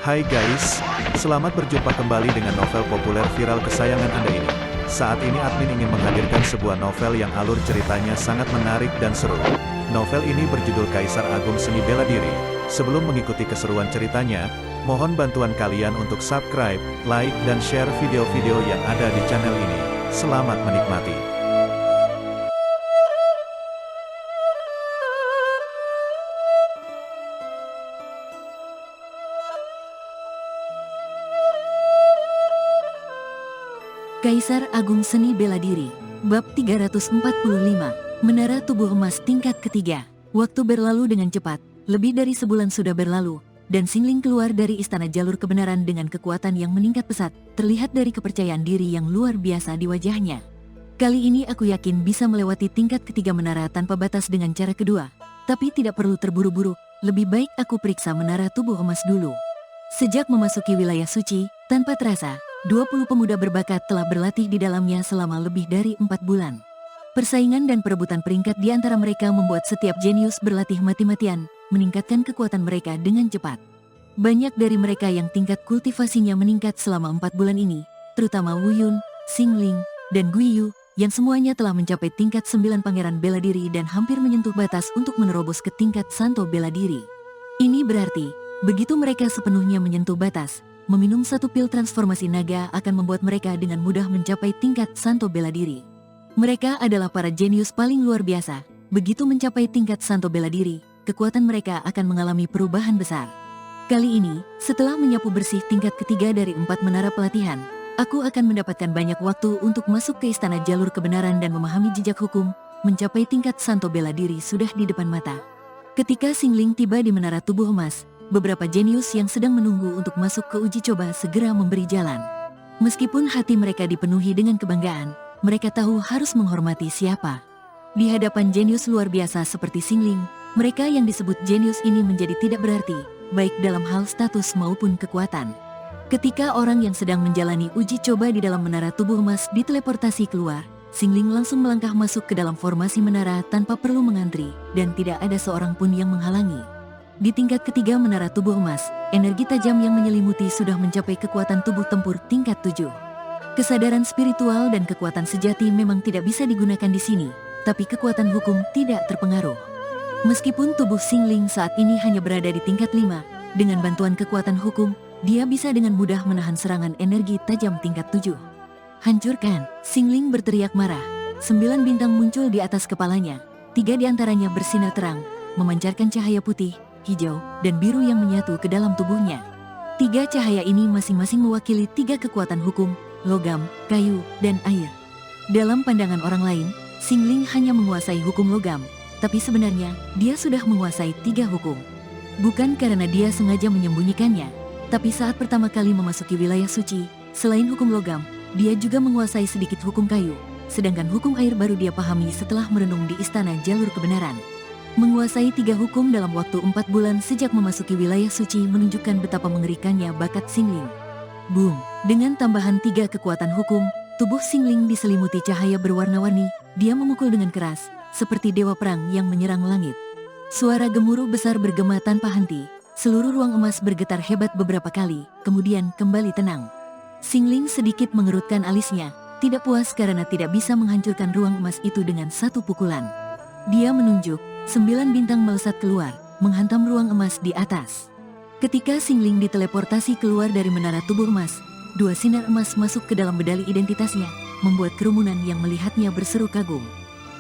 Hai guys, selamat berjumpa kembali dengan novel populer viral kesayangan Anda ini. Saat ini admin ingin menghadirkan sebuah novel yang alur ceritanya sangat menarik dan seru. Novel ini berjudul Kaisar Agung Seni Bela Diri. Sebelum mengikuti keseruan ceritanya, mohon bantuan kalian untuk subscribe, like, dan share video-video yang ada di channel ini. Selamat menikmati. Kaisar Agung Seni Bela Diri, Bab 345, Menara Tubuh Emas tingkat ketiga. Waktu berlalu dengan cepat, lebih dari sebulan sudah berlalu, dan Xingling keluar dari Istana Jalur Kebenaran dengan kekuatan yang meningkat pesat, terlihat dari kepercayaan diri yang luar biasa di wajahnya. Kali ini aku yakin bisa melewati tingkat ketiga menara tanpa batas dengan cara kedua, tapi tidak perlu terburu-buru, lebih baik aku periksa Menara Tubuh Emas dulu. Sejak memasuki wilayah suci, tanpa terasa, 20 pemuda berbakat telah berlatih di dalamnya selama lebih dari 4 bulan. Persaingan dan perebutan peringkat di antara mereka membuat setiap jenius berlatih mati-matian, meningkatkan kekuatan mereka dengan cepat. Banyak dari mereka yang tingkat kultivasinya meningkat selama 4 bulan ini, terutama Wu Yun, Xingling, dan Guiyu, yang semuanya telah mencapai tingkat 9 pangeran bela diri dan hampir menyentuh batas untuk menerobos ke tingkat santo bela diri. Ini berarti, begitu mereka sepenuhnya menyentuh batas, meminum satu pil transformasi naga akan membuat mereka dengan mudah mencapai tingkat santo bela diri. Mereka adalah para jenius paling luar biasa. Begitu mencapai tingkat santo bela diri, kekuatan mereka akan mengalami perubahan besar. Kali ini, setelah menyapu bersih tingkat ketiga dari 4 menara pelatihan, aku akan mendapatkan banyak waktu untuk masuk ke Istana Jalur Kebenaran dan memahami jejak hukum. Mencapai tingkat santo bela diri sudah di depan mata. Ketika Xingling tiba di Menara Tubuh Emas, beberapa jenius yang sedang menunggu untuk masuk ke uji coba segera memberi jalan. Meskipun hati mereka dipenuhi dengan kebanggaan, mereka tahu harus menghormati siapa. Di hadapan jenius luar biasa seperti Xingling, mereka yang disebut jenius ini menjadi tidak berarti, baik dalam hal status maupun kekuatan. Ketika orang yang sedang menjalani uji coba di dalam Menara Tubuh Emas diteleportasi keluar, Xingling langsung melangkah masuk ke dalam formasi menara tanpa perlu mengantri, dan tidak ada seorang pun yang menghalangi. Di tingkat ketiga Menara Tubuh Emas, energi tajam yang menyelimuti sudah mencapai kekuatan tubuh tempur tingkat 7. Kesadaran spiritual dan kekuatan sejati memang tidak bisa digunakan di sini, tapi kekuatan hukum tidak terpengaruh. Meskipun tubuh Xingling saat ini hanya berada di tingkat 5, dengan bantuan kekuatan hukum, dia bisa dengan mudah menahan serangan energi tajam tingkat 7. Hancurkan! Xingling berteriak marah. 9 bintang muncul di atas kepalanya, 3 diantaranya bersinar terang, memancarkan cahaya putih, hijau, dan biru yang menyatu ke dalam tubuhnya. 3 cahaya ini masing-masing mewakili 3 kekuatan hukum, logam, kayu, dan air. Dalam pandangan orang lain, Xingling hanya menguasai hukum logam, tapi sebenarnya dia sudah menguasai 3 hukum. Bukan karena dia sengaja menyembunyikannya, tapi saat pertama kali memasuki wilayah suci, selain hukum logam, dia juga menguasai sedikit hukum kayu, sedangkan hukum air baru dia pahami setelah merenung di Istana Jalur Kebenaran. Menguasai 3 hukum dalam waktu 4 bulan sejak memasuki wilayah suci menunjukkan betapa mengerikannya bakat Xingling. Boom! Dengan tambahan 3 kekuatan hukum, tubuh Xingling diselimuti cahaya berwarna-warni, dia memukul dengan keras, seperti dewa perang yang menyerang langit. Suara gemuruh besar bergema tanpa henti, seluruh ruang emas bergetar hebat beberapa kali, kemudian kembali tenang. Xingling sedikit mengerutkan alisnya, tidak puas karena tidak bisa menghancurkan ruang emas itu dengan satu pukulan. Dia menunjuk, 9 bintang melesat keluar, menghantam ruang emas di atas. Ketika Xingling diteleportasi keluar dari Menara Tubuh Emas, 2 sinar emas masuk ke dalam bedali identitasnya, membuat kerumunan yang melihatnya berseru kagum.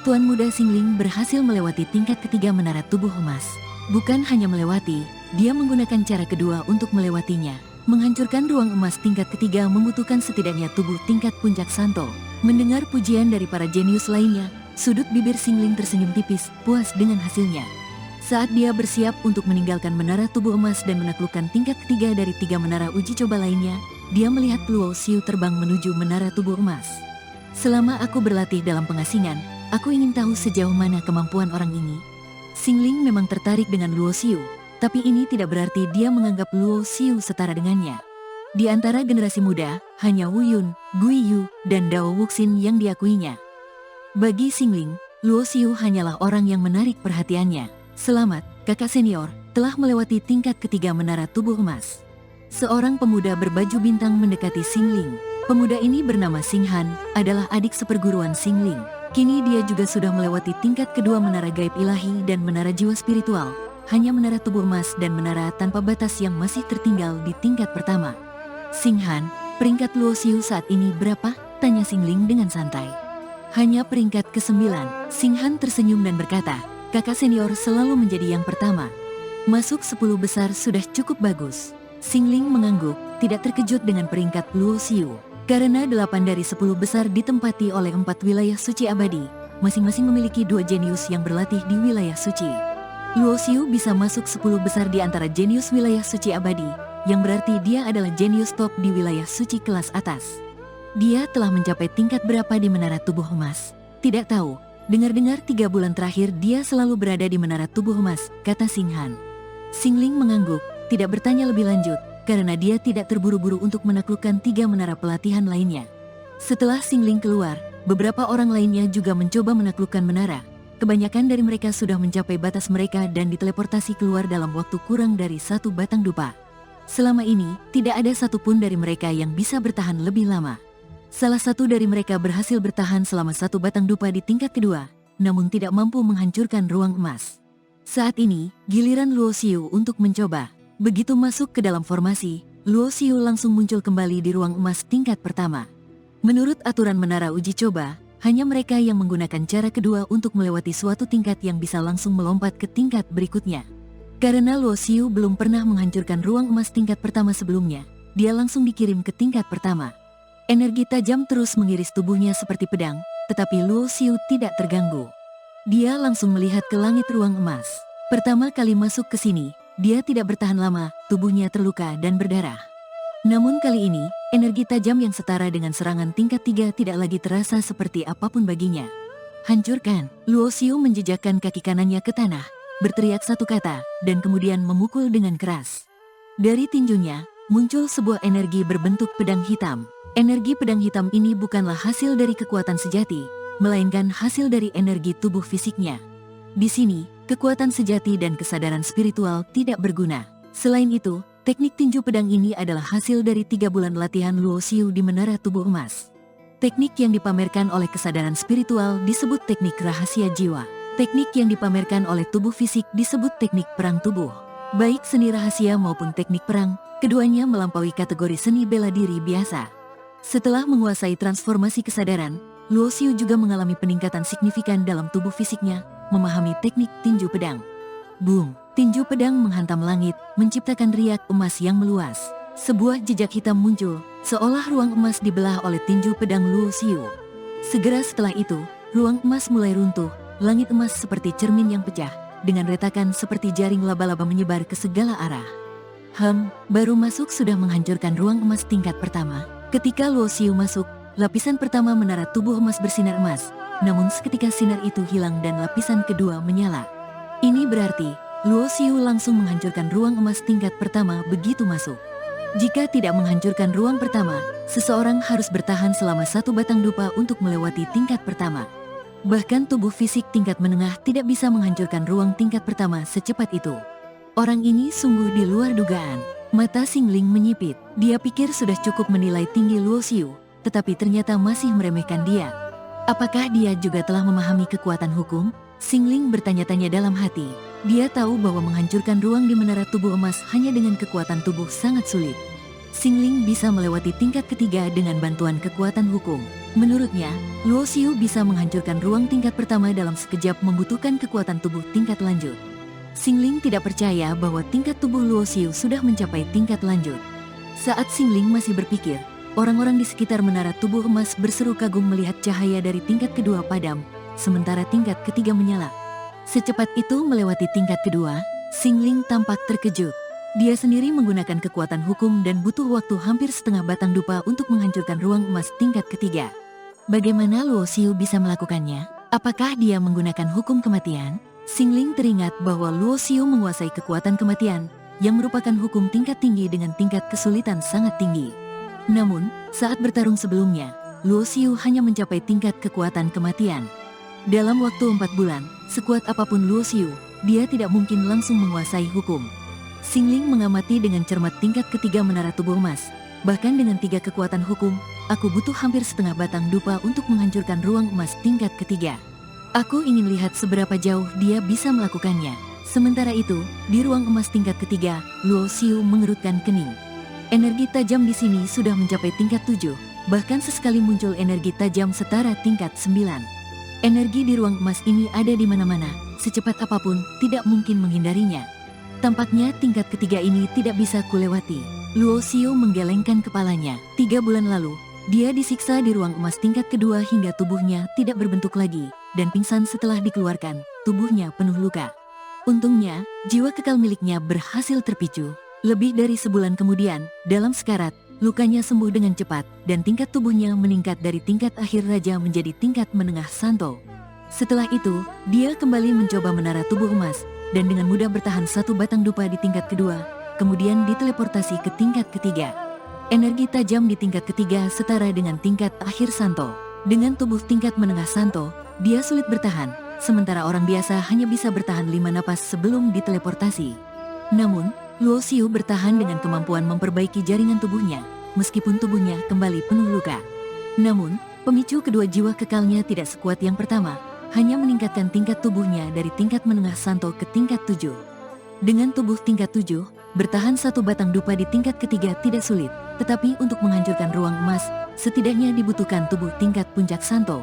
Tuan muda Xingling berhasil melewati tingkat ketiga Menara Tubuh Emas. Bukan hanya melewati, dia menggunakan cara kedua untuk melewatinya. Menghancurkan ruang emas tingkat ketiga membutuhkan setidaknya tubuh tingkat puncak santo. Mendengar pujian dari para jenius lainnya, sudut bibir Xingling tersenyum tipis, puas dengan hasilnya. Saat dia bersiap untuk meninggalkan Menara Tubuh Emas dan menaklukkan tingkat ketiga dari 3 menara uji coba lainnya, dia melihat Luo Xiu terbang menuju Menara Tubuh Emas. Selama aku berlatih dalam pengasingan, aku ingin tahu sejauh mana kemampuan orang ini. Xingling memang tertarik dengan Luo Xiu, tapi ini tidak berarti dia menganggap Luo Xiu setara dengannya. Di antara generasi muda, hanya Wu Yun, Guiyu, dan Dao Wuxin yang diakuinya. Bagi Xingling, Luo Xiu hanyalah orang yang menarik perhatiannya. Selamat, kakak senior, telah melewati tingkat ketiga Menara Tubuh Emas. Seorang pemuda berbaju bintang mendekati Xingling. Pemuda ini bernama Xinghan, adalah adik seperguruan Xingling. Kini dia juga sudah melewati tingkat kedua menara gaib ilahi dan menara jiwa spiritual. Hanya menara tubuh emas dan menara tanpa batas yang masih tertinggal di tingkat pertama. Xinghan, peringkat Luo Xiu saat ini berapa? Tanya Xingling dengan santai. Hanya peringkat ke-9. Xinghan tersenyum dan berkata, kakak senior selalu menjadi yang pertama. Masuk 10 besar sudah cukup bagus. Xingling mengangguk, tidak terkejut dengan peringkat Luo Xiu. Karena 8 dari 10 besar ditempati oleh 4 wilayah suci abadi, masing-masing memiliki 2 jenius yang berlatih di wilayah suci. Luo Xiu bisa masuk 10 besar di antara jenius wilayah suci abadi, yang berarti dia adalah jenius top di wilayah suci kelas atas. Dia telah mencapai tingkat berapa di menara tubuh emas? Tidak tahu, dengar-dengar 3 bulan terakhir dia selalu berada di menara tubuh emas, kata Xinghan. Xingling mengangguk, tidak bertanya lebih lanjut, karena dia tidak terburu-buru untuk menaklukkan 3 menara pelatihan lainnya. Setelah Xingling keluar, beberapa orang lainnya juga mencoba menaklukkan menara. Kebanyakan dari mereka sudah mencapai batas mereka dan diteleportasi keluar dalam waktu kurang dari 1 batang dupa. Selama ini, tidak ada satupun dari mereka yang bisa bertahan lebih lama. Salah satu dari mereka berhasil bertahan selama 1 batang dupa di tingkat kedua, namun tidak mampu menghancurkan ruang emas. Saat ini, giliran Luo Xiu untuk mencoba. Begitu masuk ke dalam formasi, Luo Xiu langsung muncul kembali di ruang emas tingkat pertama. Menurut aturan menara uji coba, hanya mereka yang menggunakan cara kedua untuk melewati suatu tingkat yang bisa langsung melompat ke tingkat berikutnya. Karena Luo Xiu belum pernah menghancurkan ruang emas tingkat pertama sebelumnya, dia langsung dikirim ke tingkat pertama. Energi tajam terus mengiris tubuhnya seperti pedang, tetapi Luo Xiu tidak terganggu. Dia langsung melihat ke langit ruang emas. Pertama kali masuk ke sini, dia tidak bertahan lama, tubuhnya terluka dan berdarah. Namun kali ini, energi tajam yang setara dengan serangan tingkat 3 tidak lagi terasa seperti apapun baginya. Hancurkan! Luo Xiu menjejakkan kaki kanannya ke tanah, berteriak satu kata, dan kemudian memukul dengan keras. Dari tinjunya, muncul sebuah energi berbentuk pedang hitam. Energi pedang hitam ini bukanlah hasil dari kekuatan sejati, melainkan hasil dari energi tubuh fisiknya. Di sini, kekuatan sejati dan kesadaran spiritual tidak berguna. Selain itu, teknik tinju pedang ini adalah hasil dari 3 bulan latihan Luo Xiu di menara tubuh emas. Teknik yang dipamerkan oleh kesadaran spiritual disebut teknik rahasia jiwa. Teknik yang dipamerkan oleh tubuh fisik disebut teknik perang tubuh. Baik seni rahasia maupun teknik perang, keduanya melampaui kategori seni bela diri biasa. Setelah menguasai transformasi kesadaran, Luo Xiu juga mengalami peningkatan signifikan dalam tubuh fisiknya, memahami teknik tinju pedang. Boom! Tinju pedang menghantam langit, menciptakan riak emas yang meluas. Sebuah jejak hitam muncul, seolah ruang emas dibelah oleh tinju pedang Luo Xiu. Segera setelah itu, ruang emas mulai runtuh, langit emas seperti cermin yang pecah, dengan retakan seperti jaring laba-laba menyebar ke segala arah. Baru masuk sudah menghancurkan ruang emas tingkat pertama. Ketika Luo Xiu masuk, lapisan pertama menara tubuh emas bersinar emas, namun seketika sinar itu hilang dan lapisan kedua menyala. Ini berarti, Luo Xiu langsung menghancurkan ruang emas tingkat pertama begitu masuk. Jika tidak menghancurkan ruang pertama, seseorang harus bertahan selama 1 batang dupa untuk melewati tingkat pertama. Bahkan tubuh fisik tingkat menengah tidak bisa menghancurkan ruang tingkat pertama secepat itu. Orang ini sungguh di luar dugaan. Mata Xingling menyipit. Dia pikir sudah cukup menilai tinggi Luo Xiu, tetapi ternyata masih meremehkan dia. Apakah dia juga telah memahami kekuatan hukum? Xingling bertanya-tanya dalam hati. Dia tahu bahwa menghancurkan ruang di menara tubuh emas hanya dengan kekuatan tubuh sangat sulit. Xingling bisa melewati tingkat ketiga dengan bantuan kekuatan hukum. Menurutnya, Luo Xiu bisa menghancurkan ruang tingkat pertama dalam sekejap membutuhkan kekuatan tubuh tingkat lanjut. Xingling tidak percaya bahwa tingkat tubuh Luo Xiu sudah mencapai tingkat lanjut. Saat Xingling masih berpikir, orang-orang di sekitar menara tubuh emas berseru kagum melihat cahaya dari tingkat kedua padam, sementara tingkat ketiga menyala. Secepat itu melewati tingkat kedua, Xingling tampak terkejut. Dia sendiri menggunakan kekuatan hukum dan butuh waktu hampir setengah batang dupa untuk menghancurkan ruang emas tingkat ketiga. Bagaimana Luo Xiu bisa melakukannya? Apakah dia menggunakan hukum kematian? Xingling teringat bahwa Luo Xiu menguasai kekuatan kematian, yang merupakan hukum tingkat tinggi dengan tingkat kesulitan sangat tinggi. Namun, saat bertarung sebelumnya, Luo Xiu hanya mencapai tingkat kekuatan kematian. Dalam waktu 4 bulan, sekuat apapun Luo Xiu, dia tidak mungkin langsung menguasai hukum. Xingling mengamati dengan cermat tingkat ketiga menara tubuh emas. Bahkan dengan 3 kekuatan hukum, aku butuh hampir setengah batang dupa untuk menghancurkan ruang emas tingkat ketiga. Aku ingin lihat seberapa jauh dia bisa melakukannya. Sementara itu, di ruang emas tingkat ketiga, Luo Xiu mengerutkan kening. Energi tajam di sini sudah mencapai tingkat 7, bahkan sesekali muncul energi tajam setara tingkat 9. Energi di ruang emas ini ada di mana-mana, secepat apapun tidak mungkin menghindarinya. Tampaknya tingkat ketiga ini tidak bisa kulewati. Luo Xiu menggelengkan kepalanya. 3 bulan lalu, dia disiksa di ruang emas tingkat kedua hingga tubuhnya tidak berbentuk lagi, dan pingsan setelah dikeluarkan, tubuhnya penuh luka. Untungnya, jiwa kekal miliknya berhasil terpicu. Lebih dari sebulan kemudian, dalam sekarat, lukanya sembuh dengan cepat, dan tingkat tubuhnya meningkat dari tingkat akhir raja menjadi tingkat menengah santo. Setelah itu, dia kembali mencoba menara tubuh emas, dan dengan mudah bertahan 1 batang dupa di tingkat kedua, kemudian diteleportasi ke tingkat ketiga. Energi tajam di tingkat ketiga setara dengan tingkat akhir santo. Dengan tubuh tingkat menengah santo, dia sulit bertahan, sementara orang biasa hanya bisa bertahan 5 napas sebelum diteleportasi. Namun, Luo Xiu bertahan dengan kemampuan memperbaiki jaringan tubuhnya, meskipun tubuhnya kembali penuh luka. Namun, pemicu kedua jiwa kekalnya tidak sekuat yang pertama, hanya meningkatkan tingkat tubuhnya dari tingkat menengah santo ke tingkat 7. Dengan tubuh tingkat 7, bertahan 1 batang dupa di tingkat ketiga tidak sulit, tetapi untuk menghancurkan ruang emas, setidaknya dibutuhkan tubuh tingkat puncak santo.